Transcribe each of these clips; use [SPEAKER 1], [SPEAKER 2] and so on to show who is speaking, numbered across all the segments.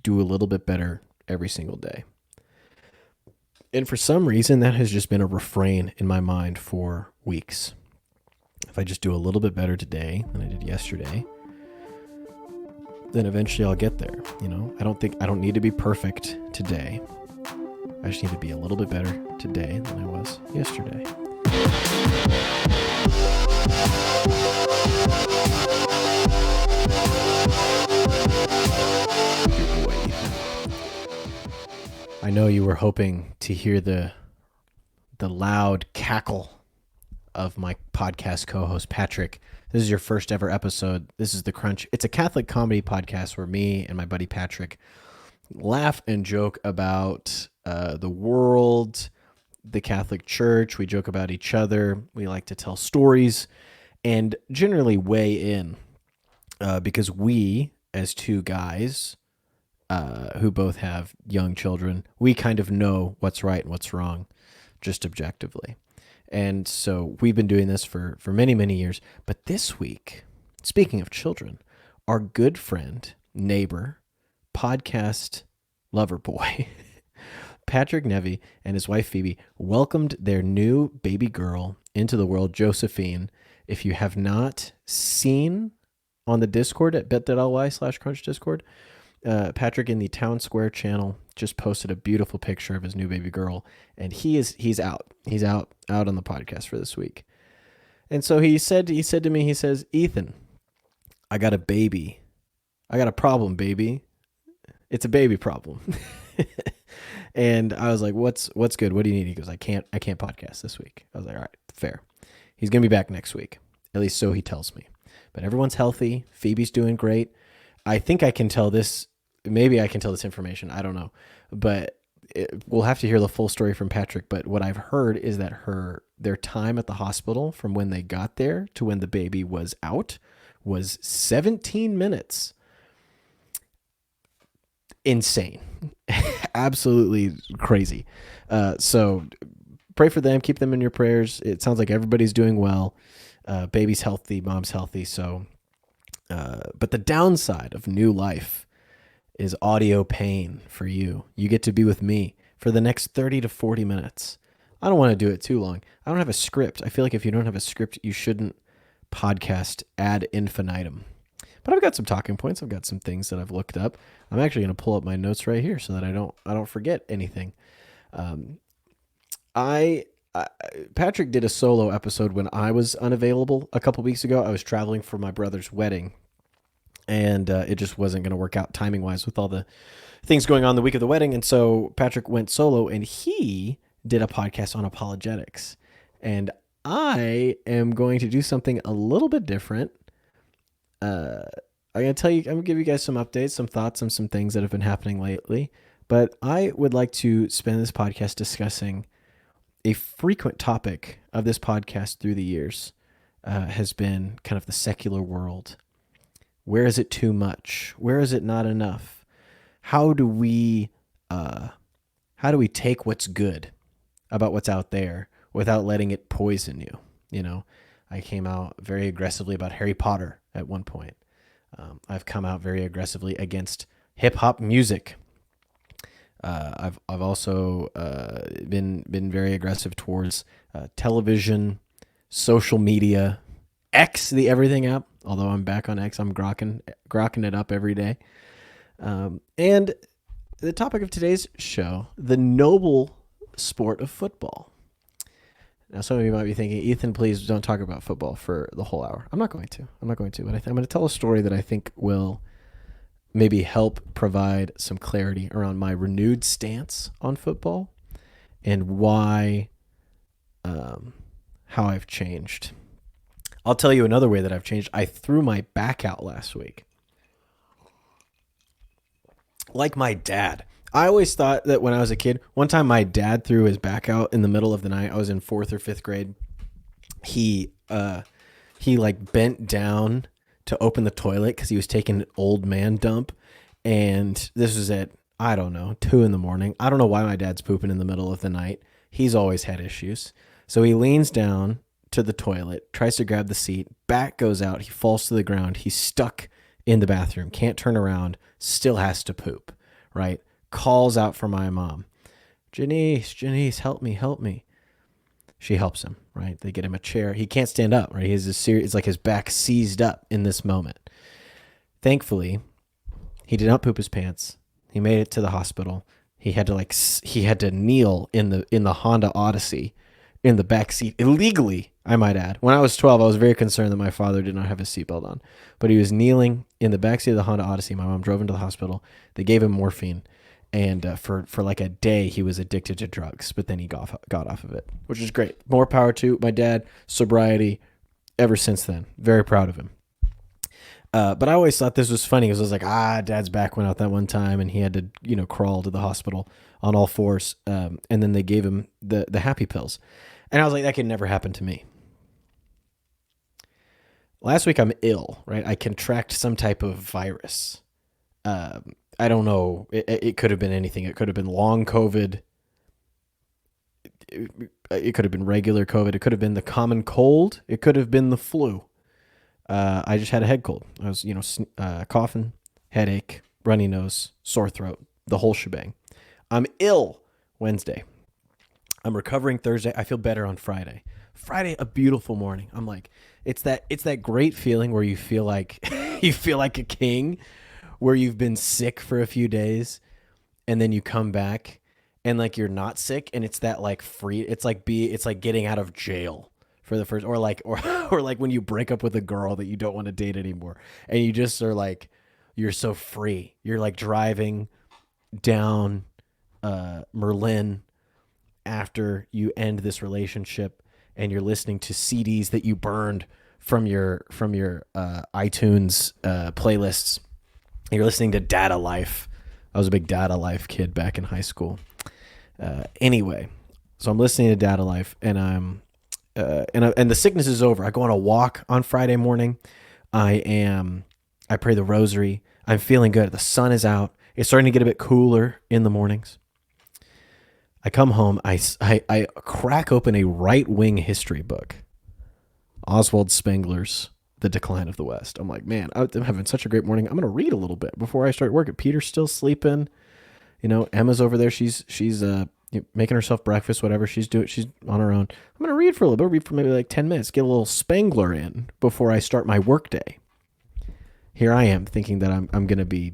[SPEAKER 1] do a little bit better every single day. And for some reason, that has just been a refrain in my mind for weeks. If I just do a little bit better today than I did yesterday, then eventually I'll get there. I don't need to be perfect today. I just need to be a little bit better today than I was yesterday. I know you were hoping to hear the loud cackle of my podcast co-host Patrick. This is your first ever episode. This is The Crunch. It's a Catholic comedy podcast where me and my buddy Patrick laugh and joke about the world, the Catholic Church. We joke about each other. We like to tell stories and generally weigh in because we, as two guys who both have young children, we kind of know what's right and what's wrong just objectively. And so we've been doing this for many, many years. But this week, speaking of children, our good friend, neighbor, podcast lover boy, Patrick Nevy and his wife Phoebe welcomed their new baby girl into the world, Josephine. If you have not seen on the Discord at bit.ly/crunch Discord, Patrick in the Town Square channel just posted a beautiful picture of his new baby girl, and he's out on the podcast for this week. And so he said to me, he says, "Ethan, I got a baby. I got a problem, baby. It's a baby problem." And I was like, what's good? What do you need? He goes, I can't podcast this week. I was like, all right, fair. He's going to be back next week. At least so he tells me. But everyone's healthy. Phoebe's doing great. I think I can tell this. Maybe I can tell this information. I don't know. But we'll have to hear the full story from Patrick. But what I've heard is that their time at the hospital from when they got there to when the baby was out was 17 minutes. Insane. Absolutely crazy. So pray for them. Keep them in your prayers. It sounds like everybody's doing well. Baby's healthy. Mom's healthy. So, but the downside of new life is audio pain for you. You get to be with me for the next 30 to 40 minutes. I don't want to do it too long. I don't have a script. I feel like if you don't have a script, you shouldn't podcast ad infinitum. But I've got some talking points. I've got some things that I've looked up. I'm actually going to pull up my notes right here so that I don't forget anything. Patrick did a solo episode when I was unavailable a couple weeks ago. I was traveling for my brother's wedding, and it just wasn't going to work out timing wise with all the things going on the week of the wedding. And so Patrick went solo, and he did a podcast on apologetics. And I am going to do something a little bit different. I'm going to give you guys some updates, some thoughts on some things that have been happening lately. But I would like to spend this podcast discussing a frequent topic of this podcast through the years has been kind of the secular world. Where is it too much? Where is it not enough? How do we take what's good about what's out there without letting it poison you? You know, I came out very aggressively about Harry Potter at one point. I've come out very aggressively against hip hop music. I've also been very aggressive towards television, social media, X, the everything app. Although I'm back on X, I'm grokking it up every day. And the topic of today's show, the noble sport of football. Now, some of you might be thinking, Ethan, please don't talk about football for the whole hour. I'm not going to, but I'm going to tell a story that I think will maybe help provide some clarity around my renewed stance on football and why, how I've changed. I'll tell you another way that I've changed. I threw my back out last week. Like my dad. I always thought that when I was a kid, one time my dad threw his back out in the middle of the night. I was in 4th or 5th grade. He like bent down to open the toilet because he was taking an old man dump. And this was at, I don't know, 2 a.m. I don't know why my dad's pooping in the middle of the night. He's always had issues. So he leans down to the toilet, tries to grab the seat, back goes out, he falls to the ground, he's stuck in the bathroom, can't turn around, still has to poop. right? Calls out for my mom. Janice, help me, help me. She helps him, right? They get him a chair. He can't stand up, right? He has it's like his back seized up in this moment. Thankfully, he did not poop his pants. He made it to the hospital. He had to kneel in the Honda Odyssey in the back seat illegally, I might add. When I was 12, I was very concerned that my father did not have his seatbelt on, but he was kneeling in the back seat of the Honda Odyssey. My mom drove him to the hospital. They gave him morphine, and for like a day he was addicted to drugs, but then he got off of it, which is great. More power to my dad. Sobriety ever since then. Very proud of him. But I always thought this was funny because I was like, Dad's back went out that one time and he had to, crawl to the hospital on all fours. And then they gave him the happy pills. And I was like, that could never happen to me. Last week I'm ill, right? I contract some type of virus. I don't know. It could have been anything. It could have been long COVID. It could have been regular COVID. It could have been the common cold. It could have been the flu. I just had a head cold. I was, coughing, headache, runny nose, sore throat, the whole shebang. I'm ill Wednesday. I'm recovering Thursday. I feel better on Friday. Friday, a beautiful morning. I'm like, it's that great feeling where you feel like you feel like a king, where you've been sick for a few days, and then you come back and like you're not sick, and it's that like free. It's like getting out of jail. For the first, or like when you break up with a girl that you don't want to date anymore, and you just are like, you're so free. You're like driving down Merlin after you end this relationship, and you're listening to CDs that you burned from your iTunes playlists. And you're listening to Data Life. I was a big Data Life kid back in high school. Anyway, so I'm listening to Data Life, and I'm. And the sickness is over. I go on a walk on Friday morning. I pray the rosary. I'm feeling good. The sun is out. It's starting to get a bit cooler in the mornings. I come home. I crack open a right-wing history book. Oswald Spengler's The Decline of the West. I'm like, man, I'm having such a great morning. I'm going to read a little bit before I start work. Peter's still sleeping. Emma's over there. She's making herself breakfast, whatever she's doing. She's on her own. I'm going to read for a little bit, read for maybe like 10 minutes, get a little Spengler in before I start my work day. Here I am thinking that I'm going to be,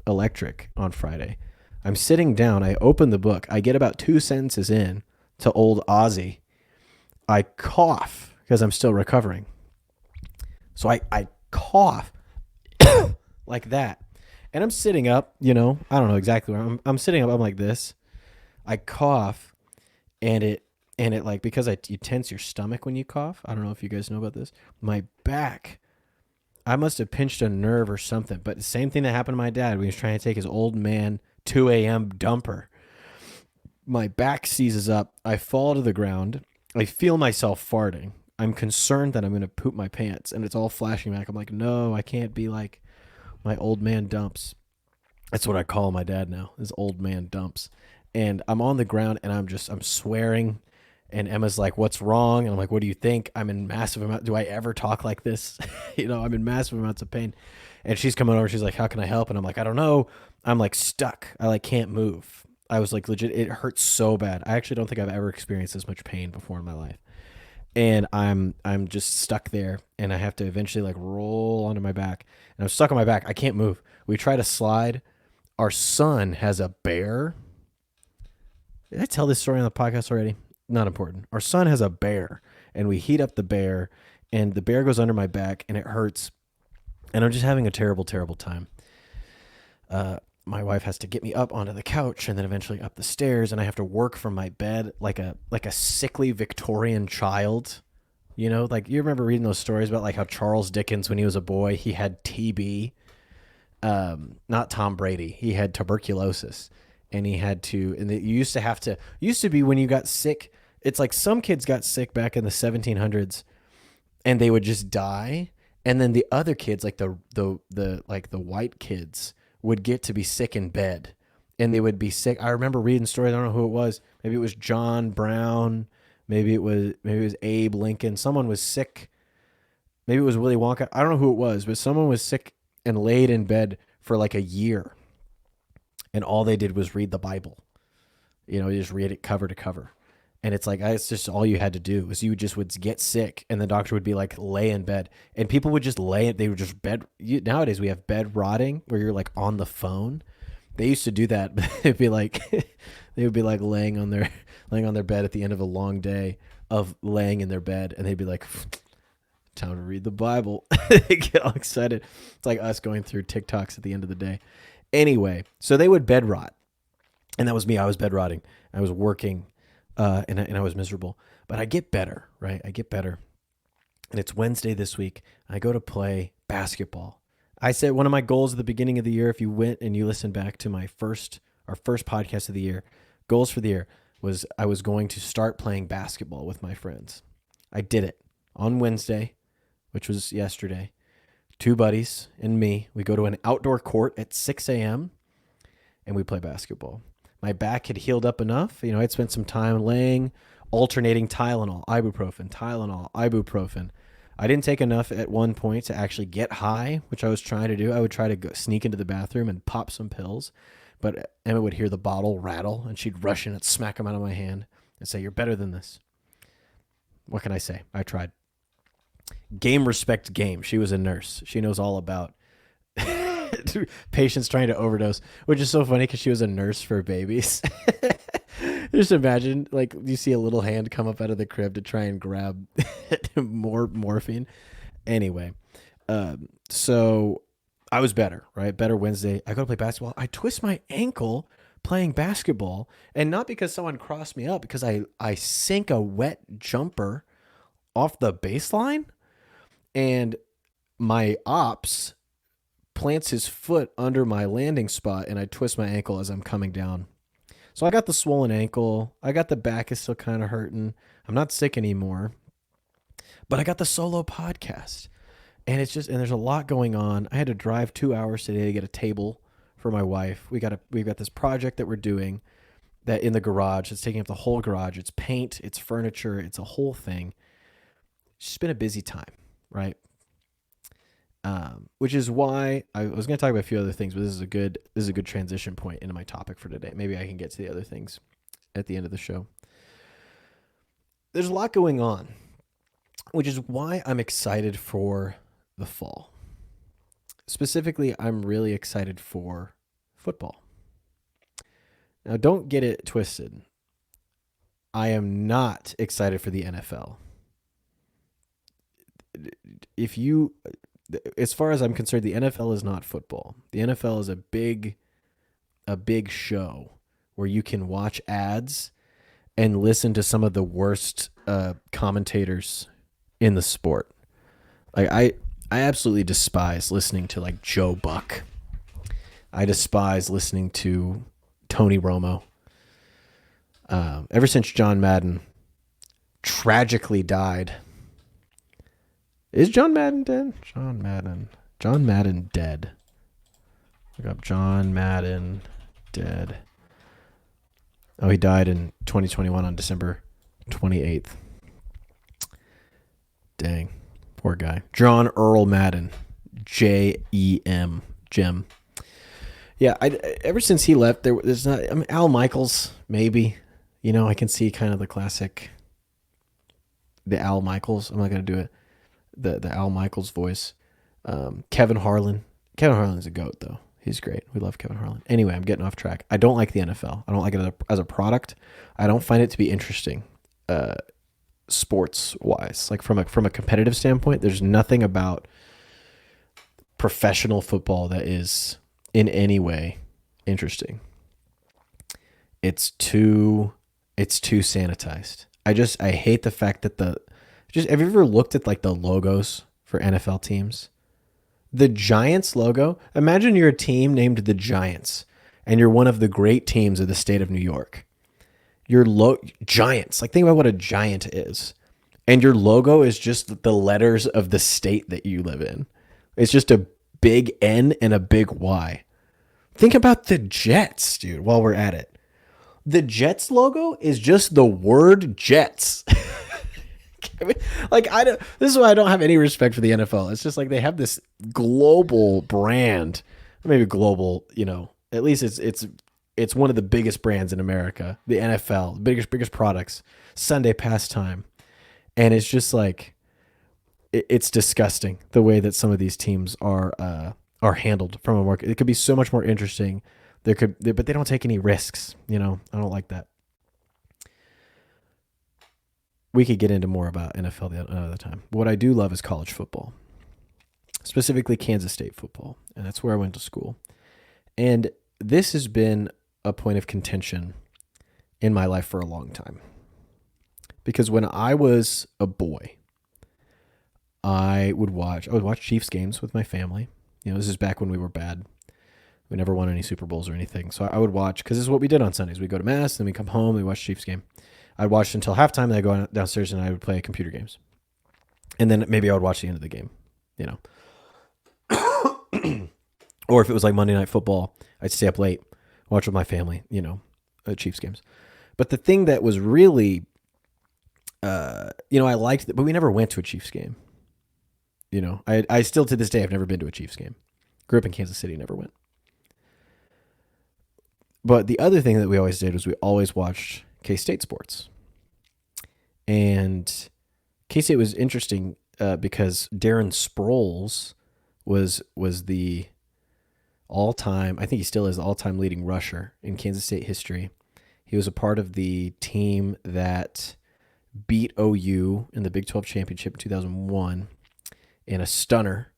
[SPEAKER 1] electric on Friday. I'm sitting down. I open the book. I get about 2 sentences in to old Ozzy. I cough because I'm still recovering. So I cough like that. And I'm sitting up, I don't know exactly where I'm sitting up. I'm like this. I cough, and it like, because you tense your stomach when you cough. I don't know if you guys know about this. My back, I must have pinched a nerve or something. But the same thing that happened to my dad when he was trying to take his old man 2 a.m. dumper. My back seizes up. I fall to the ground. I feel myself farting. I'm concerned that I'm going to poop my pants, and it's all flashing back. I'm like, no, I can't be like my old man dumps. That's what I call my dad now, his old man dumps. And I'm on the ground, and I'm swearing, and Emma's like, what's wrong? And I'm like, what do you think? I'm in massive amount. Do I ever talk like this? I'm in massive amounts of pain. And she's coming over. She's like, how can I help? And I'm like, I don't know. I'm like stuck. I like can't move. I was like, legit. It hurts so bad. I actually don't think I've ever experienced this much pain before in my life. And I'm just stuck there, and I have to eventually like roll onto my back. And I'm stuck on my back. I can't move. We try to slide. Our son has a bear. Did I tell this story on the podcast already? Not important. Our son has a bear, and we heat up the bear, and the bear goes under my back, and it hurts. And I'm just having a terrible, terrible time. My wife has to get me up onto the couch and then eventually up the stairs, and I have to work from my bed like a sickly Victorian child. Like you remember reading those stories about like how Charles Dickens, when he was a boy, he had TB. Not Tom Brady. He had tuberculosis. And he had to, and it used to be when you got sick, it's like some kids got sick back in the 1700s and they would just die. And then the other kids, like the white kids, would get to be sick in bed, and they would be sick. I remember reading stories. I don't know who it was. Maybe it was John Brown. Maybe it was Abe Lincoln. Someone was sick. Maybe it was Willy Wonka. I don't know who it was, but someone was sick and laid in bed for like a year. and all they did was read the Bible. You just read it cover to cover. And it's like, it's just all you had to do was you just would get sick and the doctor would be like, lay in bed, and people would just lay it. They would just nowadays we have bed rotting where you're like on the phone. They used to do that. But it'd be like, they would be like laying on their bed at the end of a long day of laying in their bed. And they'd be like, time to read the Bible. They get all excited. It's like us going through TikToks at the end of the day. Anyway, so they would bed rot. And that was me. I was bed rotting. I was working. And I was miserable, but I get better, right? I get better. And it's Wednesday this week. I go to play basketball. I said one of my goals at the beginning of the year, if you went and you listened back to our first podcast of the year, goals for the year was I was going to start playing basketball with my friends. I did it on Wednesday, which was yesterday. 2 buddies and me, we go to an outdoor court at 6 a.m. and we play basketball. My back had healed up enough. I'd spent some time alternating Tylenol, ibuprofen. I didn't take enough at one point to actually get high, which I was trying to do. I would try to go sneak into the bathroom and pop some pills, but Emma would hear the bottle rattle and she'd rush in and smack them out of my hand and say, "You're better than this." What can I say? I tried. Game respect game. She was a nurse. She knows all about patients trying to overdose, which is so funny because she was a nurse for babies. Just imagine, like, you see a little hand come up out of the crib to try and grab more morphine. Anyway, so I was better, right? Better Wednesday. I go to play basketball. I twist my ankle playing basketball, and not because someone crossed me up, because I sink a wet jumper off the baseline, and my ops plants his foot under my landing spot, and I twist my ankle as I'm coming down. So I got the swollen ankle. I got the back is still kind of hurting. I'm not sick anymore, but I got the solo podcast, and there's a lot going on. I had to drive 2 hours today to get a table for my wife. We've got this project that we're doing that in the garage. It's taking up the whole garage. It's paint, it's furniture, it's a whole thing. It's just been a busy time, right? Which is why I was going to talk about a few other things, but this is a good transition point into my topic for today. Maybe I can get to the other things at the end of the show. There's a lot going on, which is why I'm excited for the fall. Specifically, I'm really excited for football. Now, don't get it twisted. I am not excited for the NFL. As far as I'm concerned, the NFL is not football. The NFL is a big show where you can watch ads and listen to some of the worst commentators in the sport. Like I absolutely despise listening to like Joe Buck. I despise listening to Tony Romo. Ever since John Madden tragically died. Is John Madden dead? John Madden dead. Look up John Madden dead. Oh, he died in 2021 on December 28th. Dang. Poor guy. John Earl Madden. Jem. Jim. Yeah, ever since he left, there's not... I mean, Al Michaels, maybe. I can see kind of the classic... The Al Michaels. I'm not going to do it. The Al Michaels voice. Kevin Harlan. Kevin Harlan's a goat, though. He's great. We love Kevin Harlan. Anyway, I'm getting off track. I don't like the NFL. I don't like it as a product. I don't find it to be interesting, sports-wise. Like from a competitive standpoint, there's nothing about professional football that is in any way interesting. It's too sanitized. I hate the fact that have you ever looked at like the logos for NFL teams? The Giants logo, imagine you're a team named the Giants and you're one of the great teams of the state of New York. Your Giants, like think about what a giant is. And your logo is just the letters of the state that you live in. It's just a big N and a big Y. Think about the Jets, dude, while we're at it. The Jets logo is just the word Jets. Like this is why I don't have any respect for the NFL. It's just like they have this global brand, maybe global, at least it's it's one of the biggest brands in America, the NFL, biggest products, Sunday pastime. And it's just like, it's disgusting the way that some of these teams are handled from a market. It could be so much more interesting. But they don't take any risks. I don't like that. We could get into more about NFL another time. But what I do love is college football, specifically Kansas State football, and that's where I went to school. And this has been a point of contention in my life for a long time. Because when I was a boy, I would watch Chiefs games with my family. This is back when we were bad. We never won any Super Bowls or anything. So I would watch, because this is what we did on Sundays. We'd go to Mass, then we'd come home, we'd watch Chiefs game. I'd watch until halftime, then I'd go downstairs and I would play computer games. And then maybe I would watch the end of the game, Or if it was like Monday Night Football, I'd stay up late, watch with my family, Chiefs games. But the thing that was really, I liked it, but we never went to a Chiefs game. I still to this day, I've never been to a Chiefs game. Grew up in Kansas City, never went. But the other thing that we always did was we always watched K-State sports. And K-State was interesting because Darren Sproles was the all-time, I think he still is the all-time leading rusher in Kansas State history. He was a part of the team that beat OU in the Big 12 championship in 2001 in a stunner.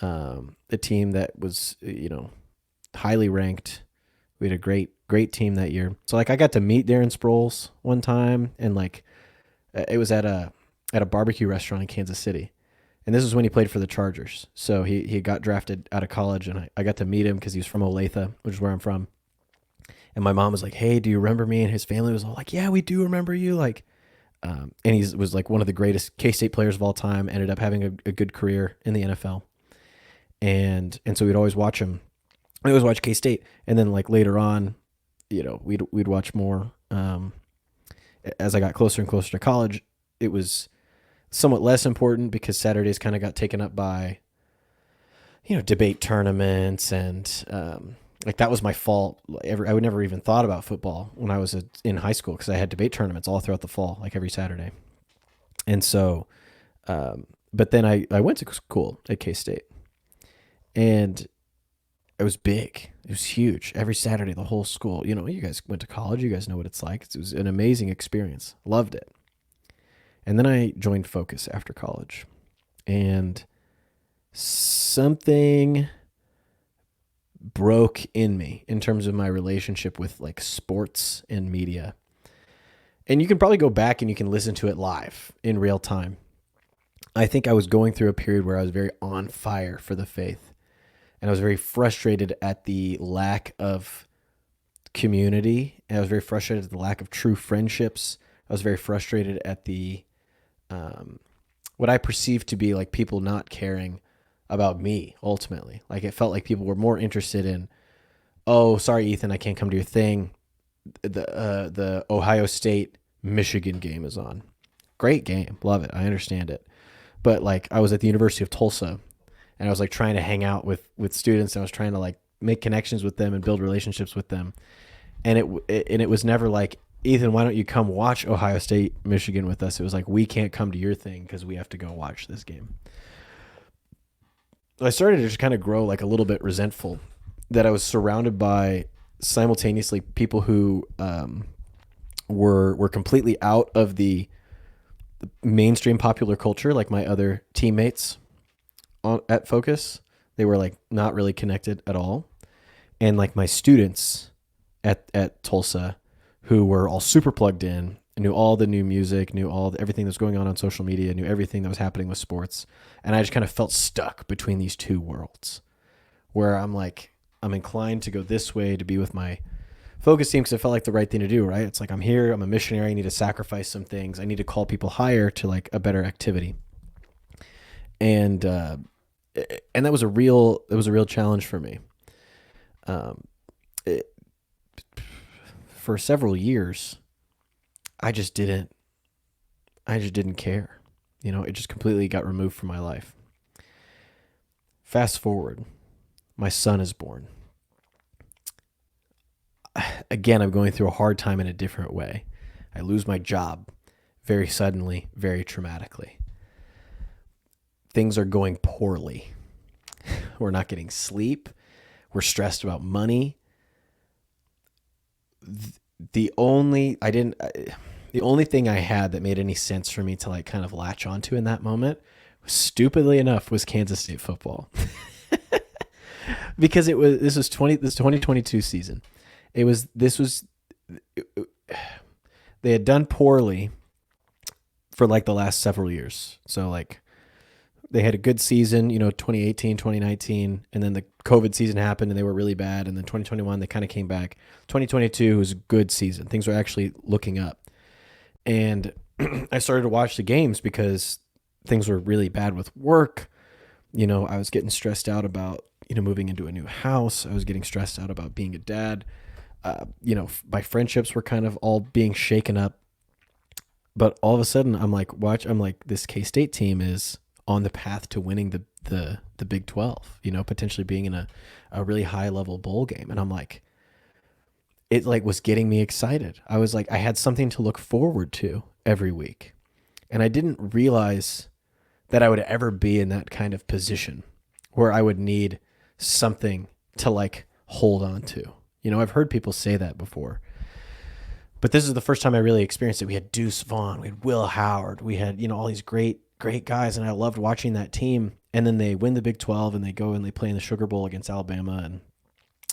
[SPEAKER 1] A team that was, highly ranked. We had a great team that year. So I got to meet Darren Sproles one time, and it was at a barbecue restaurant in Kansas City. And this was when he played for the Chargers. So he got drafted out of college, and I got to meet him because he was from Olathe, which is where I'm from. And my mom was like, "Hey, do you remember me?" And his family was all like, "Yeah, we do remember you." And he was like one of the greatest K-State players of all time, ended up having a good career in the NFL. And so we'd always watch him. We always watch K-State. And then later on, we'd watch more. As I got closer and closer to college, it was somewhat less important because Saturdays kind of got taken up by, debate tournaments and that was my fault. I would never even thought about football when I was in high school because I had debate tournaments all throughout the fall, every Saturday. And so, but then I went to school at K-State, and it was big. It was huge. Every Saturday, the whole school. You guys went to college. You guys know what it's like. It was an amazing experience. Loved it. And then I joined Focus after college, and something broke in me in terms of my relationship with sports and media. And you can probably go back and you can listen to it live in real time. I think I was going through a period where I was very on fire for the faith. And I was very frustrated at the lack of community. And I was very frustrated at the lack of true friendships. I was very frustrated at the what I perceived to be people not caring about me ultimately. It felt like people were more interested in, "Oh, sorry, Ethan, I can't come to your thing. The Ohio State Michigan game is on. Great game. Love it. I understand it." But I was at the University of Tulsa, and I was trying to hang out with students, and I was trying to make connections with them and build relationships with them. And it was never "Ethan, why don't you come watch Ohio State Michigan with us?" It was "We can't come to your thing because we have to go watch this game." I started to just kind of grow a little bit resentful that I was surrounded by simultaneously people who were completely out of the mainstream popular culture, like my other teammates at Focus. They were not really connected at all. And my students at Tulsa, who were all super plugged in, knew all the new music, knew everything that's going on social media, knew everything that was happening with sports. And I just kind of felt stuck between these two worlds where I'm inclined to go this way to be with my Focus team because it felt like the right thing to do, right? It's I'm here, I'm a missionary, I need to sacrifice some things. I need to call people higher to a better activity. And that was a real challenge for me. For several years, I just didn't care. It just completely got removed from my life. Fast forward, my son is born. again, I'm going through a hard time in a different way. I lose my job very suddenly, very traumatically. Things are going poorly. We're not getting sleep. We're stressed about money. The only thing I had that made any sense for me to like kind of latch onto in that moment, stupidly enough, was Kansas State football. Because this 2022 season. They had done poorly for like the last several years. So like they had a good season, 2018, 2019, and then the COVID season happened and they were really bad. And then 2021, they kind of came back. 2022 was a good season. Things were actually looking up. And I started to watch the games because things were really bad with work. I was getting stressed out about, moving into a new house. I was getting stressed out about being a dad. My friendships were kind of all being shaken up. But all of a sudden, I'm like, this K-State team is on the path to winning the Big 12, potentially being in a really high level bowl game. And I'm like, it like was getting me excited. I was like, I had something to look forward to every week. And I didn't realize that I would ever be in that kind of position where I would need something to like hold on to. I've heard people say that before, but this is the first time I really experienced it. We had Deuce Vaughn, we had Will Howard, we had, all these great guys. And I loved watching that team. And then they win the Big 12 and they go and they play in the Sugar Bowl against Alabama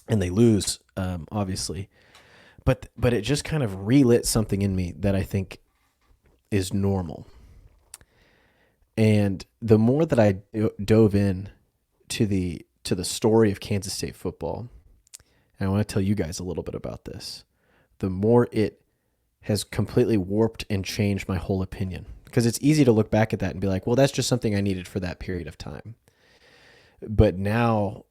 [SPEAKER 1] and they lose, obviously. But it just kind of relit something in me that I think is normal. And the more that I dove in to the story of Kansas State football, and I want to tell you guys a little bit about this, the more it has completely warped and changed my whole opinion. Because it's easy to look back at that and be like, well, that's just something I needed for that period of time. But now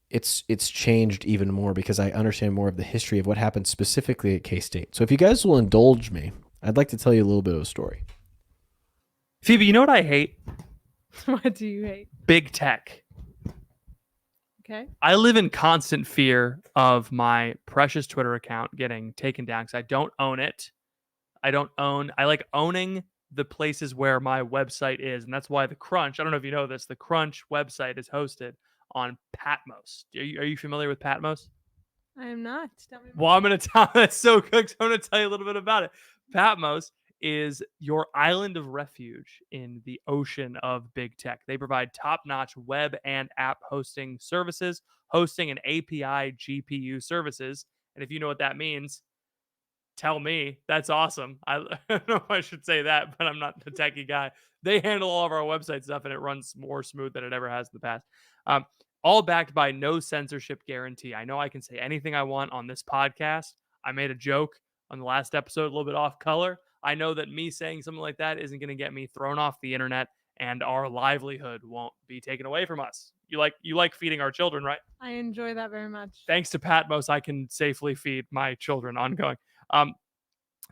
[SPEAKER 1] it's changed even more because I understand more of the history of what happened specifically at K-State. So if you guys will indulge me, I'd like to tell you a little bit of a story.
[SPEAKER 2] Phoebe, you know what I hate?
[SPEAKER 3] What do you hate?
[SPEAKER 2] Big tech.
[SPEAKER 3] Okay.
[SPEAKER 2] I live in constant fear of my precious Twitter account getting taken down because I don't own it. I like owning the places where my website is. And that's why the Crunch, I don't know if you know this, the Crunch website is hosted on Patmos. Are you familiar with Patmos?
[SPEAKER 3] I am not. Tell me
[SPEAKER 2] Well, I'm going to tell that's so good. So I'm going to tell you a little bit about it. Patmos is your island of refuge in the ocean of big tech. They provide top-notch web and app hosting services, hosting and API GPU services. And if you know what that means, tell me. That's awesome. I don't know if I should say that, but I'm not the techie guy. They handle all of our website stuff, and it runs more smooth than it ever has in the past. All backed by no censorship guarantee. I know I can say anything I want on this podcast. I made a joke on the last episode, a little bit off color. I know that me saying something like that isn't going to get me thrown off the internet, and our livelihood won't be taken away from us. You like feeding our children, right?
[SPEAKER 3] I enjoy that very much.
[SPEAKER 2] Thanks to Patmos, I can safely feed my children ongoing.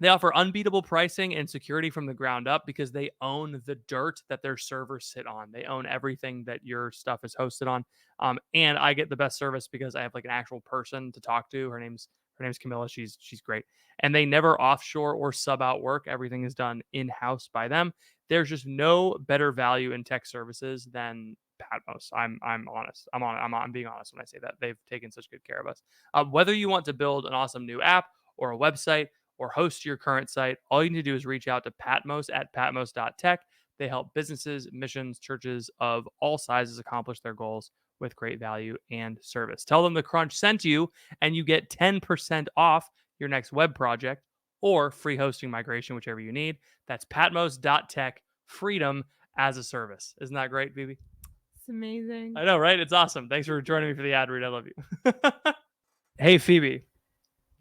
[SPEAKER 2] They offer unbeatable pricing and security from the ground up because they own the dirt that their servers sit on. They own everything that your stuff is hosted on. And I get the best service because I have like an actual person to talk to. Her name's Camilla. She's great. And they never offshore or sub out work. Everything is done in-house by them. There's just no better value in tech services than Patmos. I'm honest. I'm being honest when I say that. They've taken such good care of us. Whether you want to build an awesome new app or a website or host your current site, all you need to do is reach out to Patmos at patmos.tech. They help businesses, missions, churches of all sizes accomplish their goals with great value and service. Tell them the Crunch sent you, and you get 10% off your next web project or free hosting migration, whichever you need. That's patmos.tech, freedom as a service. Isn't that great, Phoebe?
[SPEAKER 3] It's amazing.
[SPEAKER 2] I know, right? It's awesome. Thanks for joining me for the ad read. I love you. Hey, Phoebe.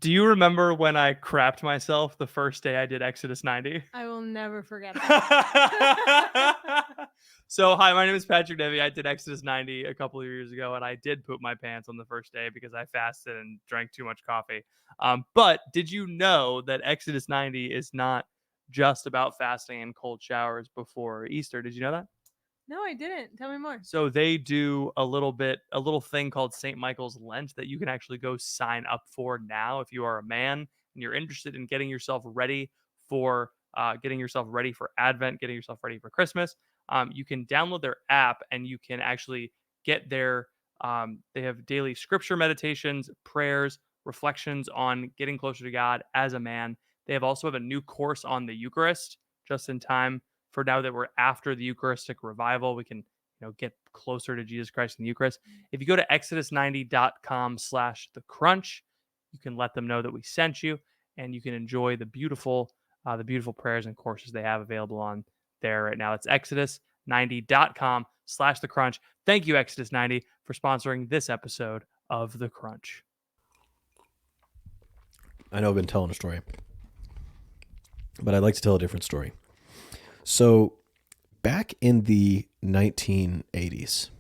[SPEAKER 2] Do you remember when I crapped myself the first day I did Exodus 90?
[SPEAKER 3] I will never forget that.
[SPEAKER 2] So, hi, my name is Patrick Nevy. I did Exodus 90 a couple of years ago, and I did poop my pants on the first day because I fasted and drank too much coffee. But did you know that Exodus 90 is not just about fasting and cold showers before Easter? Did you know that?
[SPEAKER 3] No, I didn't. Tell me more.
[SPEAKER 2] So they do a little thing called St. Michael's Lent that you can actually go sign up for now if you are a man and you're interested in getting yourself ready for Advent, getting yourself ready for Christmas. You can download their app and you can actually get their. They have daily scripture meditations, prayers, reflections on getting closer to God as a man. They also have a new course on the Eucharist just in time for now that we're after the Eucharistic revival. We can get closer to Jesus Christ in the Eucharist. If you go to exodus90.com/the crunch, you can let them know that we sent you, and you can enjoy the beautiful prayers and courses they have available on there right now. It's exodus90.com/the crunch. Thank you, Exodus 90, for sponsoring this episode of The Crunch.
[SPEAKER 1] I know I've been telling a story, but I'd like to tell a different story. So back in the 1980s,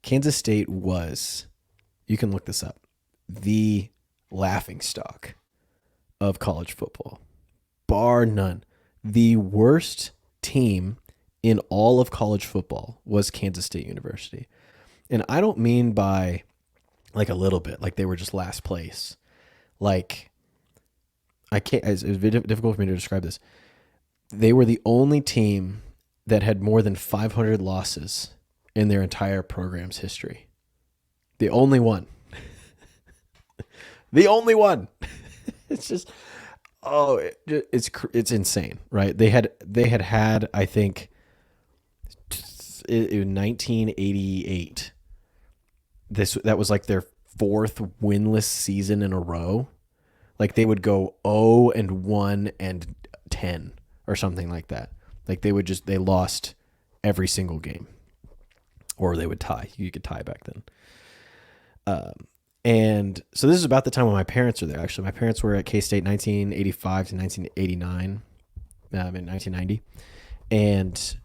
[SPEAKER 1] Kansas State was, you can look this up, the laughingstock of college football, bar none. The worst team in all of college football was Kansas State University. And I don't mean by like a little bit, like they were just last place. Like, it's difficult for me to describe this. They were the only team that had more than 500 losses in their entire program's history. The only one. The only one. It's just, it's insane, right? They had I think in 1988. That was like their fourth winless season in a row. Like they would go 0-1 and 10 or something like that. Like they lost every single game, or they would tie. You could tie back then. And so this is about the time when my parents were there. Actually, my parents were at K-State 1985 to 1989, in 1990. And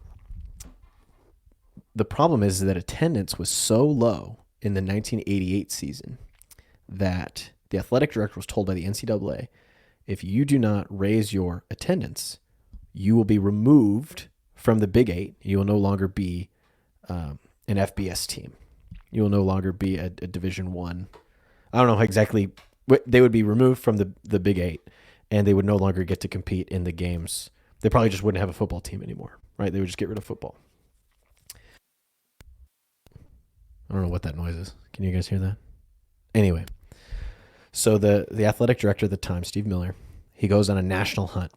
[SPEAKER 1] the problem is that attendance was so low in the 1988 season that the athletic director was told by the NCAA, if you do not raise your attendance, you will be removed from the Big Eight. You will no longer be an FBS team. You will no longer be a Division I. I don't know exactly. They would be removed from the Big Eight, and they would no longer get to compete in the games. They probably just wouldn't have a football team anymore, right? They would just get rid of football. I don't know what that noise is. Can you guys hear that? Anyway, so the athletic director at the time, Steve Miller, he goes on a national hunt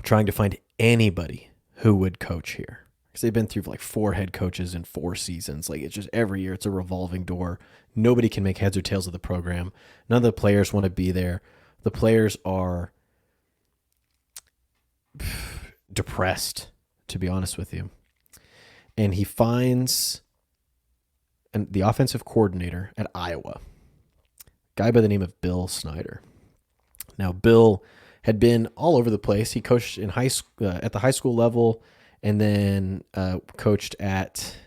[SPEAKER 1] trying to find anybody who would coach here. Because they've been through like 4 head coaches in 4 seasons. Like it's just every year it's a revolving door. Nobody can make heads or tails of the program. None of the players want to be there. The players are depressed, to be honest with you. And he finds the offensive coordinator at Iowa, a guy by the name of Bill Snyder. Now, Bill had been all over the place. He coached in at the high school level, and then coached at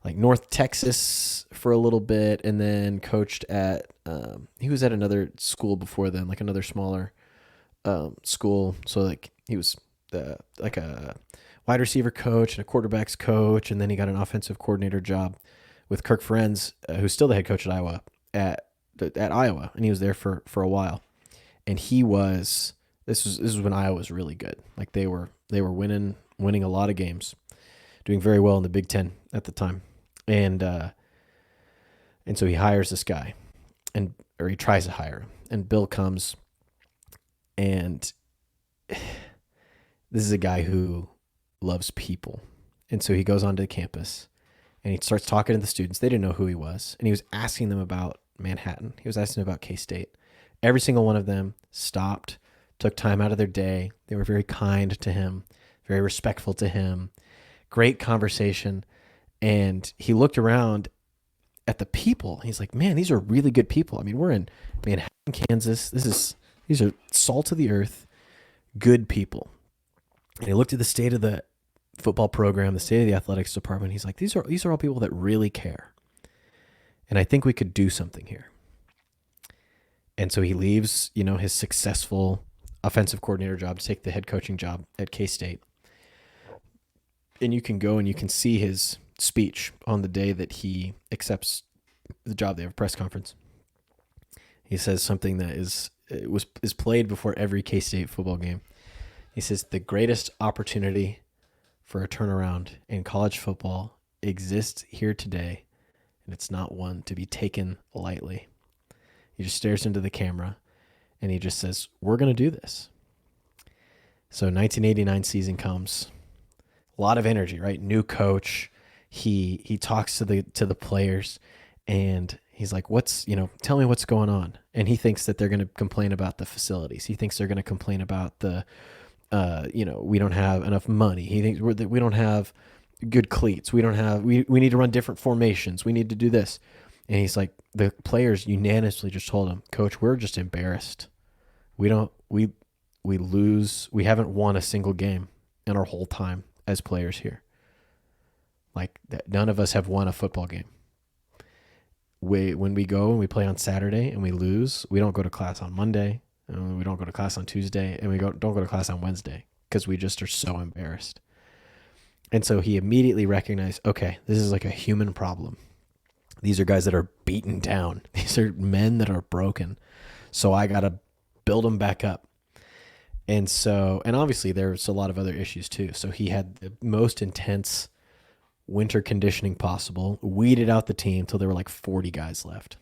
[SPEAKER 1] like North Texas for a little bit, and then coached at he was at another school before then, like another smaller school. So like he was like a wide receiver coach and a quarterbacks coach, and then he got an offensive coordinator job with Kirk Ferentz, who's still the head coach at Iowa at Iowa, and he was there for a while. And he was this was when Iowa was really good. Like they were winning a lot of games, doing very well in the Big Ten at the time. And so he hires this guy, or he tries to hire him. And Bill comes, and this is a guy who loves people. And so he goes onto the campus, and he starts talking to the students. They didn't know who he was. And he was asking them about Manhattan. He was asking them about K-State. Every single one of them stopped, took time out of their day. They were very kind to him, very respectful to him. Great conversation. And he looked around at the people. He's like, man, these are really good people. I mean, we're in Manhattan, Kansas. These are salt of the earth, good people. And he looked at the state of the football program, the state of the athletics department. He's like, these are all people that really care. And I think we could do something here. And so he leaves, his successful offensive coordinator job to take the head coaching job at K-State. And you can go and you can see his speech on the day that he accepts the job. They have a press conference. He says something that is played before every K-State football game. He says the greatest opportunity for a turnaround in college football exists here today, and it's not one to be taken lightly. He just stares into the camera, and he just says, we're going to do this. So 1989 season comes. A lot of energy, right? New coach. He talks to the players, and he's like, tell me what's going on. And he thinks that they're going to complain about the facilities. He thinks they're going to complain about the, we don't have enough money. He thinks we don't have good cleats. We need to run different formations. We need to do this. And he's like, the players unanimously just told him, Coach, we're just embarrassed. We lose. We haven't won a single game in our whole time as players here. Like that, none of us have won a football game. When we go and we play on Saturday and we lose, we don't go to class on Monday, and we don't go to class on Tuesday, and we don't go to class on Wednesday because we just are so embarrassed. And so he immediately recognized, okay, this is like a human problem. These are guys that are beaten down. These are men that are broken. So I got to build them back up. And obviously there's a lot of other issues too. So he had the most intense winter conditioning possible, weeded out the team till there were like 40 guys left.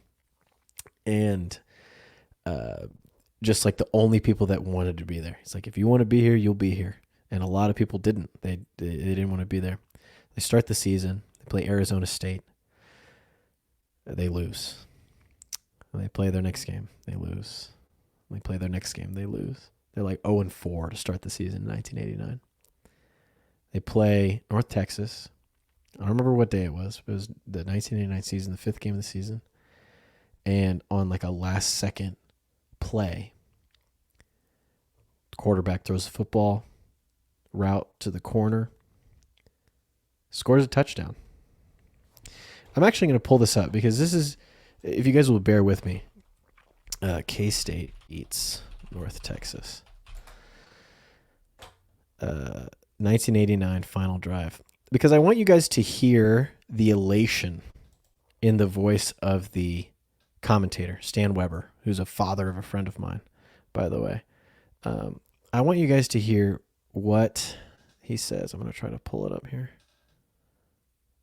[SPEAKER 1] And just like the only people that wanted to be there. It's like, if you want to be here, you'll be here. And a lot of people didn't. They didn't want to be there. They start the season. They play Arizona State. They lose. They play their next game. They lose. They play their next game. They lose. They're like 0-4 to start the season in 1989. They play North Texas. I don't remember what day it was. But it was the 1989 season, the 5th game of the season. And on like a last-second play, the quarterback throws the football route to the corner, scores a touchdown. I'm actually going to pull this up because this is, if you guys will bear with me, K-State eats North Texas. 1989 final drive. Because I want you guys to hear the elation in the voice of the commentator, Stan Weber, who's a father of a friend of mine, by the way. I want you guys to hear what he says. I'm going to try to pull it up here.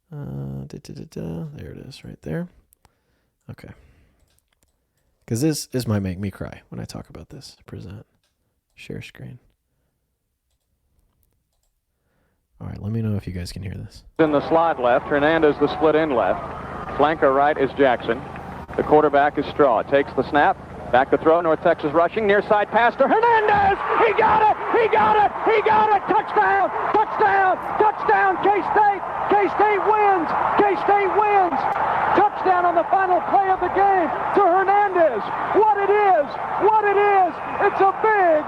[SPEAKER 1] There it is right there. Okay. Because this might make me cry when I talk about this. Present. Share screen. All right, let me know if you guys can hear this.
[SPEAKER 4] In the slot left, Hernandez the split end left. Flanker right is Jackson. The quarterback is Straw. Takes the snap. Back to throw. North Texas rushing. Near side pass to Hernandez. He got it. He got it. He got it. Touchdown. Touchdown. Touchdown. K-State. K-State wins. K-State wins. Touchdown on the final play of the game to Hernandez. What it is. What it is. It's a big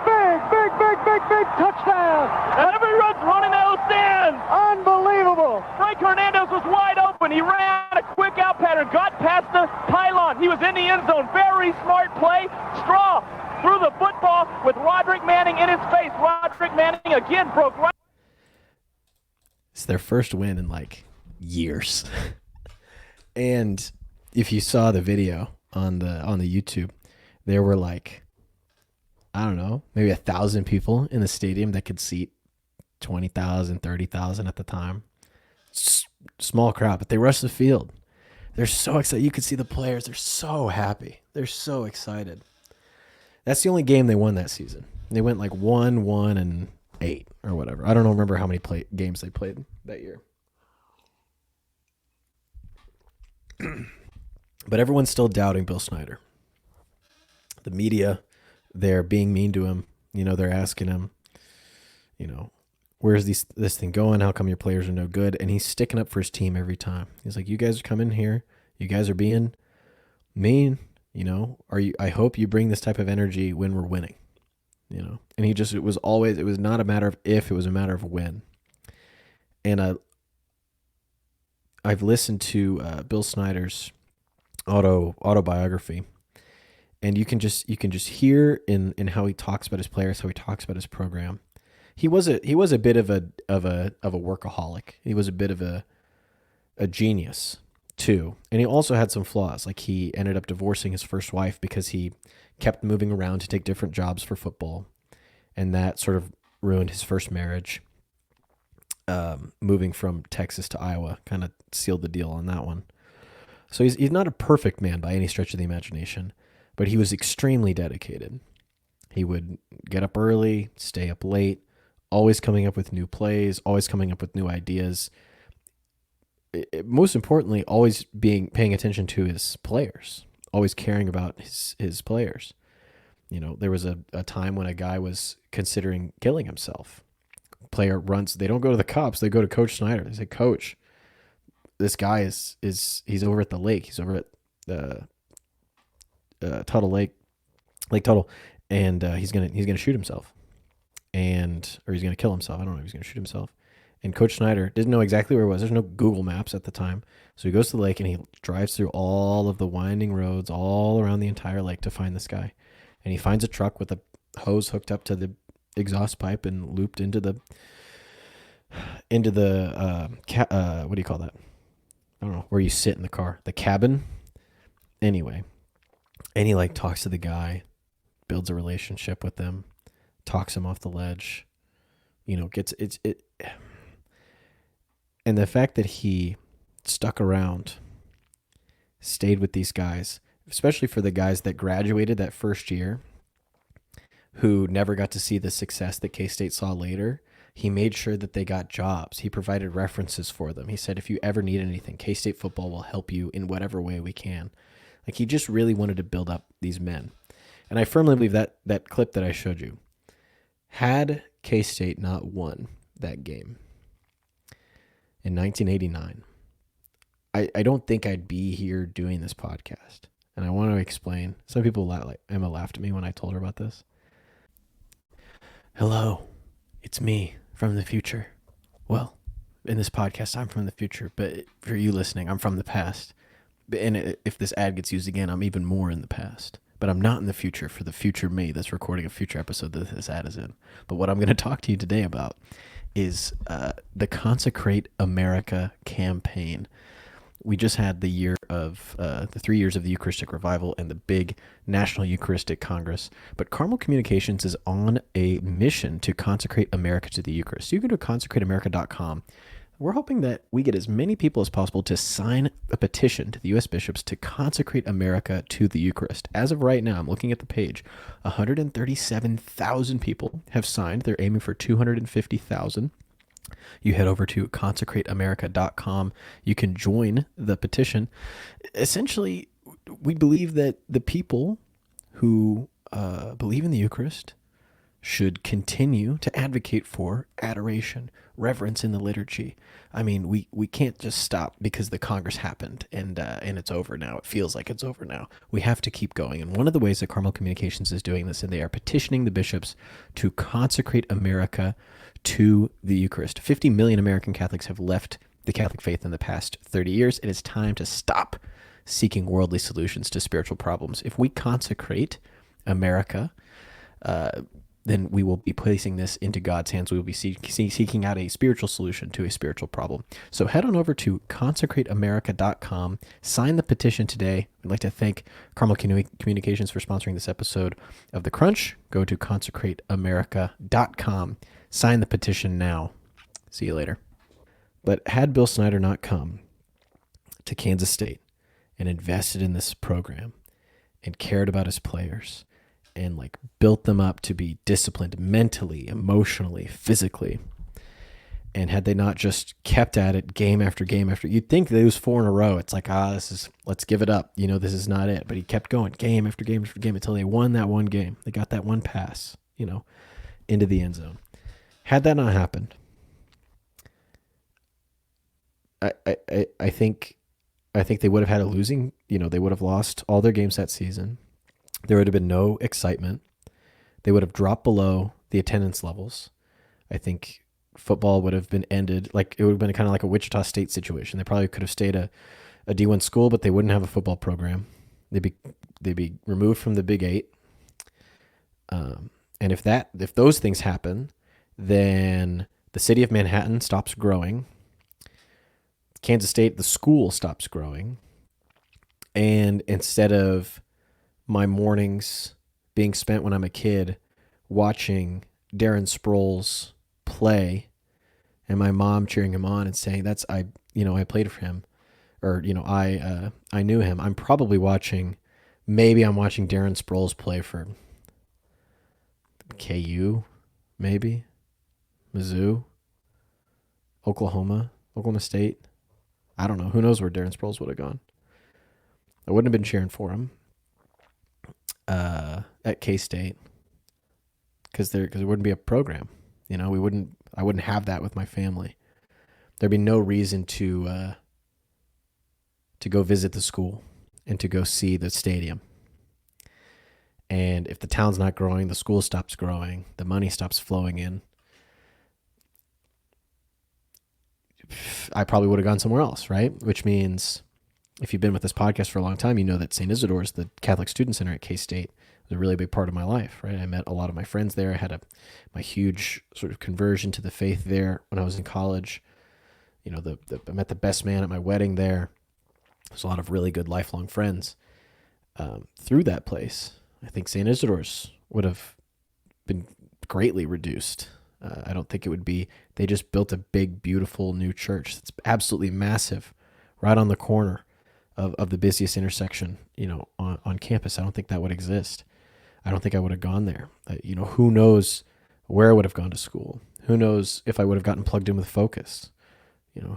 [SPEAKER 4] touchdown.
[SPEAKER 5] And everyone's running out of stands.
[SPEAKER 4] Unbelievable.
[SPEAKER 5] Frank Hernandez was wide open. He ran a quick out pattern, got past the pylon. He was in the end zone. Very smart play. Straw threw the football with Roderick Manning in his face. Roderick Manning again broke right.
[SPEAKER 1] It's their first win in like years. And if you saw the video on the YouTube, there were like, I don't know, maybe 1,000 people in the stadium that could seat 20,000, 30,000 at the time. Small crowd, but they rushed the field. They're so excited. You could see the players. They're so happy. They're so excited. That's the only game they won that season. They went like 1-1-8 or whatever. I don't remember how many games they played that year. But everyone's still doubting Bill Snyder. The media, they're being mean to him. You know, they're asking him, you know, where's this thing going? How come your players are no good? And he's sticking up for his team every time. He's like, you guys are coming here. You guys are being mean. You know, I hope you bring this type of energy when we're winning. You know, and it was not a matter of if, it was a matter of when. And I've listened to Bill Snyder's autobiography, and you can just hear in how he talks about his players, how he talks about his program. he was a bit of a workaholic. He was a bit of a genius too, and he also had some flaws. Like he ended up divorcing his first wife because he kept moving around to take different jobs for football, and that sort of ruined his first marriage. Moving from Texas to Iowa kind of sealed the deal on that one. So he's not a perfect man by any stretch of the imagination, but he was extremely dedicated. He would get up early, stay up late, always coming up with new plays, always coming up with new ideas. Most importantly, always paying attention to his players, always caring about his players. You know, there was a time when a guy was considering killing himself. Player runs, they don't go to the cops, they go to Coach Snyder. They say, Coach, this guy he's over at the lake. He's over at the Tuttle Lake Tuttle, and he's gonna shoot himself, or he's gonna kill himself. I don't know if he's gonna shoot himself. And Coach Snyder didn't know exactly where it was. There's no Google Maps at the time, so he goes to the lake and he drives through all of the winding roads all around the entire lake to find this guy. And he finds a truck with a hose hooked up to the exhaust pipe and looped into the what do you call that? I don't know, where you sit in the car, the cabin. Anyway, and he like talks to the guy, builds a relationship with them, talks him off the ledge, you know, and the fact that he stuck around, stayed with these guys, especially for the guys that graduated that first year, who never got to see the success that K-State saw later. He made sure that they got jobs. He provided references for them. He said, if you ever need anything, K-State football will help you in whatever way we can. Like, he just really wanted to build up these men. And I firmly believe that clip that I showed you, had K-State not won that game in 1989, I don't think I'd be here doing this podcast. And I want to explain. Some people, like Emma, laughed at me when I told her about this. Hello, it's me from the future. Well, in this podcast, I'm from the future, but for you listening, I'm from the past. And if this ad gets used again, I'm even more in the past. But I'm not in the future for the future me that's recording a future episode that this ad is in. But what I'm going to talk to you today about is the Consecrate America campaign. We just had the year of the 3 years of the Eucharistic Revival and the big National Eucharistic Congress. But Carmel Communications is on a mission to consecrate America to the Eucharist. You go to consecrateamerica.com. We're hoping that we get as many people as possible to sign a petition to the U.S. bishops to consecrate America to the Eucharist. As of right now, I'm looking at the page, 137,000 people have signed. They're aiming for 250,000. You head over to consecrateamerica.com. You can join the petition. Essentially, we believe that the people who believe in the Eucharist should continue to advocate for adoration, reverence in the liturgy. I mean, we can't just stop because the Congress happened and it's over now. It feels like it's over now. We have to keep going. And one of the ways that Carmel Communications is doing this, and they are petitioning the bishops to consecrate America to the Eucharist. 50 million American Catholics have left the Catholic faith in the past 30 years. It is time to stop seeking worldly solutions to spiritual problems. If we consecrate America, then we will be placing this into God's hands. We will be seeking out a spiritual solution to a spiritual problem. So head on over to consecrateamerica.com, sign the petition today. I'd like to thank Carmel Communications for sponsoring this episode of The Crunch. Go to consecrateamerica.com, sign the petition now. See you later. But had Bill Snyder not come to Kansas State and invested in this program and cared about his players, and like built them up to be disciplined mentally, emotionally, physically. And had they not just kept at it game after game after, you'd think they was 4 in a row. It's like, let's give it up. You know, this is not it. But he kept going game after game after game until they won that one game. They got that one pass, you know, into the end zone. Had that not happened, I think they would have had a losing, they would have lost all their games that season. There would have been no excitement. They would have dropped below the attendance levels. I think football would have been ended. Like, it would have been kind of like a Wichita State situation. They probably could have stayed a D1 school, but they wouldn't have a football program. They'd be removed from the Big Eight. And if those things happen, Then the city of Manhattan stops growing. Kansas State, the school stops growing. And instead of my mornings being spent when I'm a kid watching Darren Sproles play and my mom cheering him on and saying, I played for him, or, I knew him. I'm watching Darren Sproles play for KU, maybe Mizzou, Oklahoma State. I don't know. Who knows where Darren Sproles would have gone? I wouldn't have been cheering for him at K-State because there wouldn't be a program. I wouldn't have that with my family. There'd be no reason to go visit the school and to go see the stadium. And if the town's not growing, the school stops growing, the money stops flowing in, I probably would have gone somewhere else, right? Which means if you've been with this podcast for a long time, you know that St. Isidore's, the Catholic Student Center at K-State, was a really big part of my life, right? I met a lot of my friends there. I had my huge sort of conversion to the faith there when I was in college. I met the best man at my wedding there. There's a lot of really good lifelong friends through that place. I think St. Isidore's would have been greatly reduced. I don't think it would be. They just built a big, beautiful new church. It's absolutely massive, right on the corner of the busiest intersection, on campus. I don't think that would exist. I don't think I would have gone there. Who knows where I would have gone to school? Who knows if I would have gotten plugged in with Focus?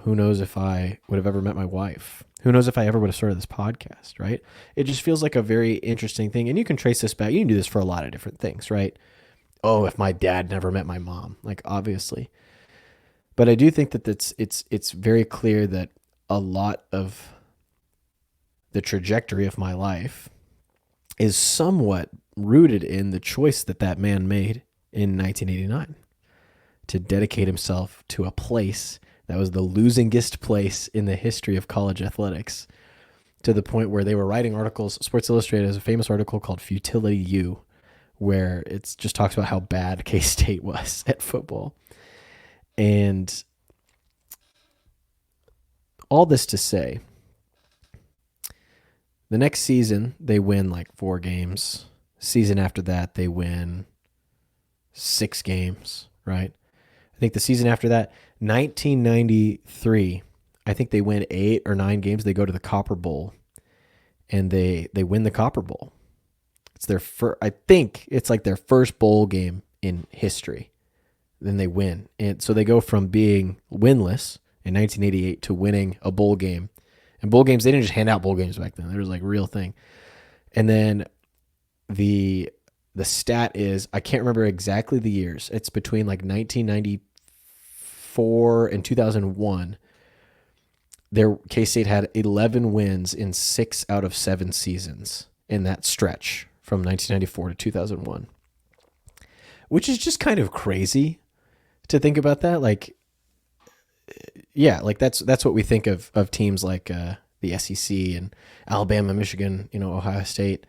[SPEAKER 1] Who knows if I would have ever met my wife? Who knows if I ever would have started this podcast, right? It just feels like a very interesting thing. And you can trace this back. You can do this for a lot of different things, right? Oh, if my dad never met my mom, obviously. But I do think that it's very clear that a lot of the trajectory of my life is somewhat rooted in the choice that man made in 1989 to dedicate himself to a place that was the losingest place in the history of college athletics, to the point where they were writing articles. Sports Illustrated has a famous article called Futility U, where it just talks about how bad K-State was at football. And all this to say, the next season, they win 4 games. Season after that, they win 6 games, right? I think the season after that, 1993, I think they win 8 or 9 games. They go to the Copper Bowl, and they win the Copper Bowl. It's their first. I think it's their first bowl game in history. Then they win, and so they go from being winless in 1988 to winning a bowl game. And bowl games, they didn't just hand out bowl games back then. There was a real thing. And then the stat is, I can't remember exactly the years. It's between 1994 and 2001. K-State had 11 wins in 6 out of 7 seasons in that stretch from 1994 to 2001, which is just kind of crazy to think about that. That's what we think of teams like the SEC and Alabama, Michigan, Ohio State,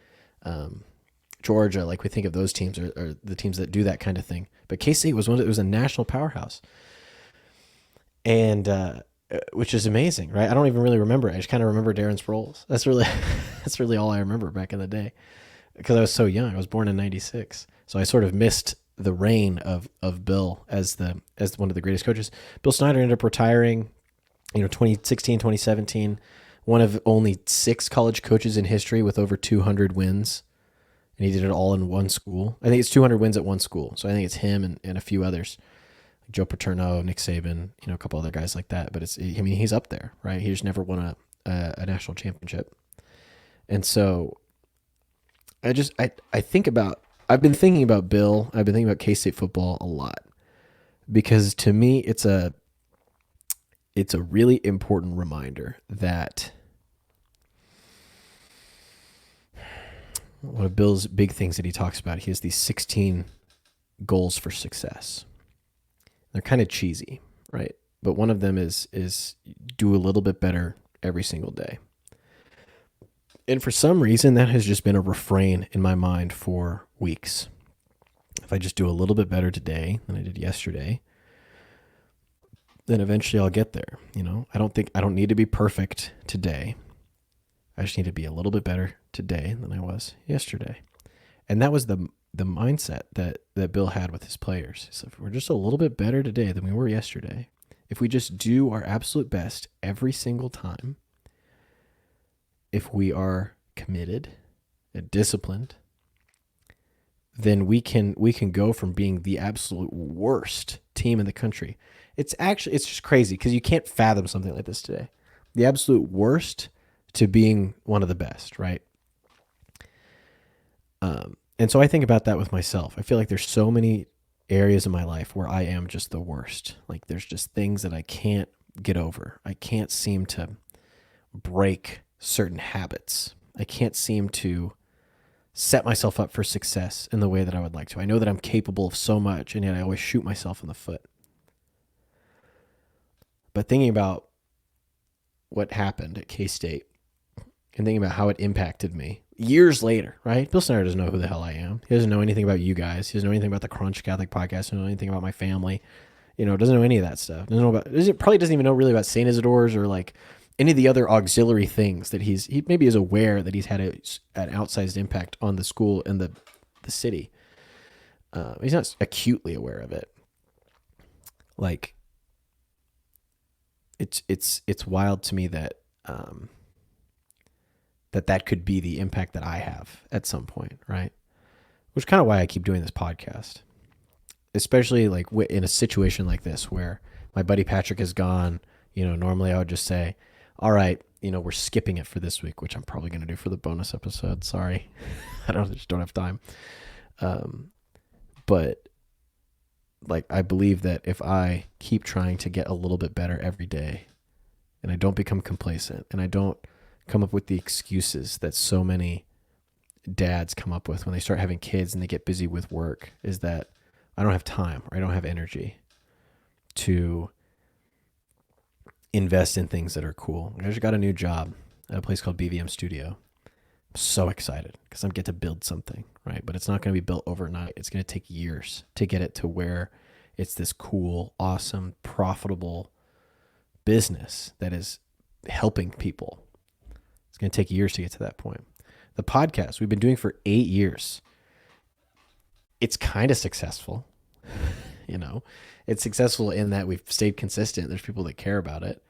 [SPEAKER 1] Georgia. We think of those teams are the teams that do that kind of thing. But K-State was it was a national powerhouse, and which is amazing, right? I don't even really remember it. I just kind of remember Darren Sproles. That's really all I remember back in the day, because I was so young. I was born in '96, so I sort of missed the reign of Bill as one of the greatest coaches. Bill Snyder ended up retiring, 2016, 2017, one of only 6 college coaches in history with over 200 wins. And he did it all in one school. I think it's 200 wins at one school. So I think it's him and a few others, like Joe Paterno, Nick Saban, a couple other guys like that. But he's up there, right? He just never won a national championship. And so I think about, I've been thinking about Bill. I've been thinking about K-State football a lot, because to me, it's a really important reminder that one of Bill's big things that he talks about, he has these 16 goals for success. They're kind of cheesy, right? But one of them is do a little bit better every single day. And for some reason, that has just been a refrain in my mind for weeks. if I just do a little bit better today than I did yesterday, then eventually I'll get there. I don't need to be perfect today. I just need to be a little bit better today than I was yesterday. And that was the mindset that Bill had with his players. So if we're just a little bit better today than we were yesterday, if we just do our absolute best every single time, if we are committed and disciplined, then we can go from being the absolute worst team in the country. It's just crazy because you can't fathom something like this today. The absolute worst to being one of the best, right? And so I think about that with myself. I feel like there's so many areas in my life where I am just the worst. Like there's just things that I can't get over. I can't seem to break certain habits. I can't seem to set myself up for success in the way that I would like to. I know that I'm capable of so much, and yet I always shoot myself in the foot. But thinking about what happened at K-State and thinking about how it impacted me years later, right? Bill Snyder doesn't know who the hell I am. He doesn't know anything about you guys. He doesn't know anything about the Crunch Catholic Podcast. Doesn't know anything about my family. Doesn't know any of that stuff. Probably doesn't even know really about St. Isidore's or like any of the other auxiliary things that he maybe is aware that he's had an outsized impact on the school and the city. He's not acutely aware of it. Like, it's wild to me that that could be the impact that I have at some point, right? Which is kind of why I keep doing this podcast, especially like in a situation like this where my buddy Patrick is gone. Normally I would just say, all right, we're skipping it for this week, which I'm probably going to do for the bonus episode. Sorry. I just don't have time. But like, I believe that if I keep trying to get a little bit better every day and I don't become complacent and I don't come up with the excuses that so many dads come up with when they start having kids and they get busy with work, is that I don't have time or I don't have energy to invest in things that are cool. I just got a new job at a place called BVM Studio. I'm so excited because I get to build something, right? But it's not going to be built overnight. It's going to take years to get it to where it's this cool, awesome, profitable business that is helping people. It's going to take years to get to that point. The podcast we've been doing for 8 years. It's kind of successful. It's successful in that we've stayed consistent. There's people that care about it.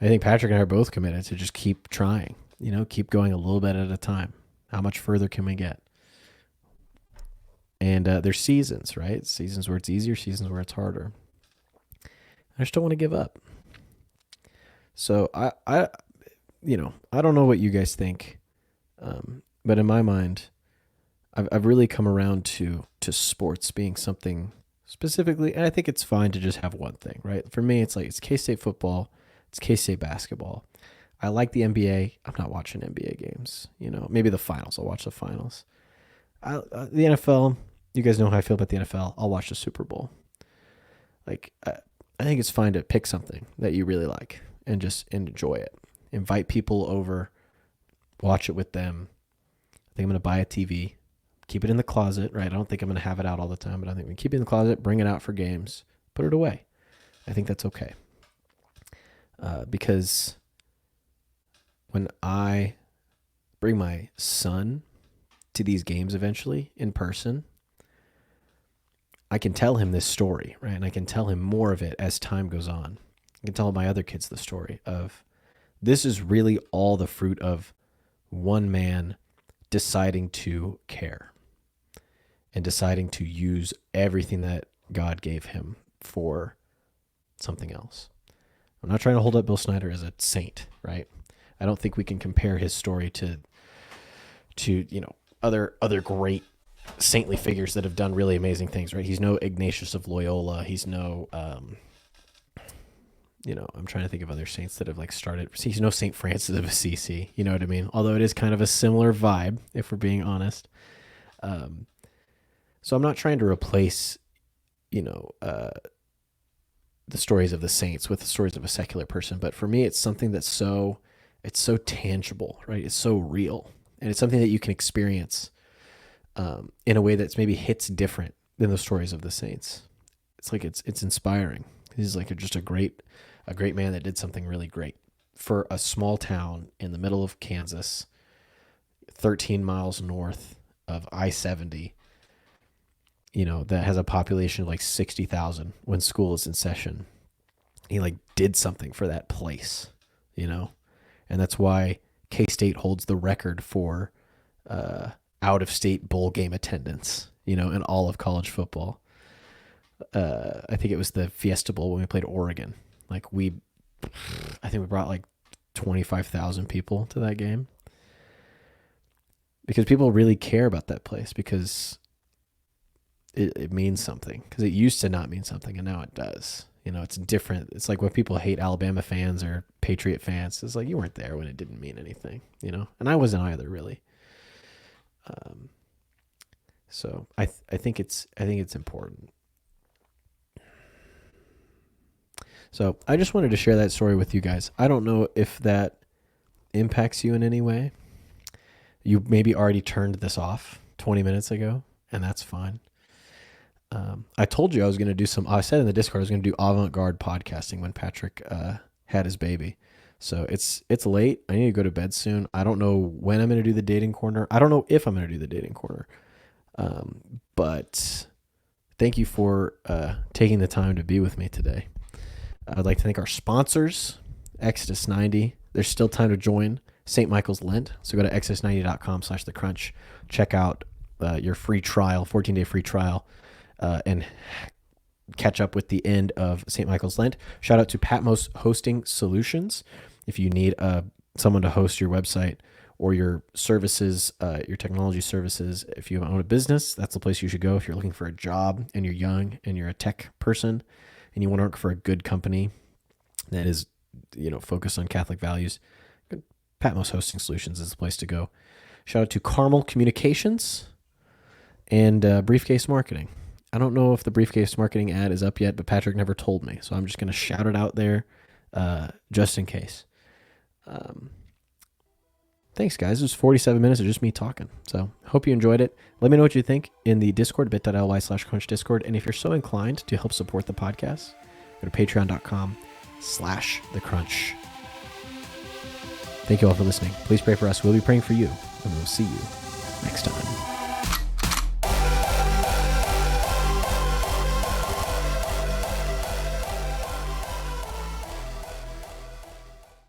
[SPEAKER 1] I think Patrick and I are both committed to just keep trying, keep going a little bit at a time. How much further can we get? And there's seasons, right? Seasons where it's easier, seasons where it's harder. I just don't want to give up. So I don't know what you guys think, but in my mind, I've really come around to sports being something specifically, and I think it's fine to just have one thing, right? For me, it's like it's K-State football, it's K-State basketball. I like the NBA. I'm not watching NBA games. Maybe the finals. I'll watch the finals. The NFL. You guys know how I feel about the NFL. I'll watch the Super Bowl. Like, I think it's fine to pick something that you really like and just enjoy it. Invite people over, watch it with them. I think I'm going to buy a TV, keep it in the closet, right? I don't think I'm going to have it out all the time, but I think we keep it in the closet, bring it out for games, put it away. I think that's okay. Because when I bring my son to these games eventually in person, I can tell him this story, right? And I can tell him more of it as time goes on. I can tell my other kids the story of this is really all the fruit of one man deciding to care and deciding to use everything that God gave him for something else. I'm not trying to hold up Bill Snyder as a saint, right? I don't think we can compare his story to other great saintly figures that have done really amazing things, right? He's no Ignatius of Loyola. He's no, I'm trying to think of other saints that have like started. He's no St. Francis of Assisi, you know what I mean? Although it is kind of a similar vibe, if we're being honest. So I'm not trying to replace, the stories of the saints with the stories of a secular person. But for me, it's something that's it's so tangible, right? It's so real. And it's something that you can experience in a way that's maybe hits different than the stories of the Saints. It's like it's inspiring. He's like just a great man that did something really great for a small town in the middle of Kansas, 13 miles north of I-70, that has a population of like 60,000 when school is in session. He like did something for that place, and that's why K-State holds the record for out-of-state bowl game attendance, in all of college football. I think it was the Fiesta Bowl when we played Oregon. I think we brought like 25,000 people to that game because people really care about that place because it means something, because it used to not mean something and now it does. It's different. It's like when people hate Alabama fans or Patriot fans, it's like you weren't there when it didn't mean anything, and I wasn't either really. So I think it's important. So I just wanted to share that story with you guys. I don't know if that impacts you in any way. You maybe already turned this off 20 minutes ago, and that's fine. I told you I was going to do I said in the Discord I was going to do avant-garde podcasting when Patrick had his baby. So it's late. I need to go to bed soon. I don't know when I'm going to do the dating corner. I don't know if I'm going to do the dating corner. But thank you for taking the time to be with me today. I'd like to thank our sponsors, Exodus 90. There's still time to join St. Michael's Lent. So go to exodus90.com/thecrunch. Check out your free trial, 14-day free trial, and catch up with the end of St. Michael's Lent. Shout out to Patmos Hosting Solutions. If you need someone to host your website or your services, your technology services, if you own a business, that's the place you should go. If you're looking for a job and you're young and you're a tech person and you want to work for a good company that is, focused on Catholic values, Patmos Hosting Solutions is the place to go. Shout out to Carmel Communications and Briefcase Marketing. I don't know if the Briefcase Marketing ad is up yet, but Patrick never told me, so I'm just going to shout it out there just in case. Thanks, guys. It was 47 minutes of just me talking. So hope you enjoyed it. Let me know what you think in the Discord, bit.ly/crunch Discord. And if you're so inclined to help support the podcast, go to patreon.com/thecrunch. Thank you all for listening. Please pray for us. We'll be praying for you, and we'll see you next time.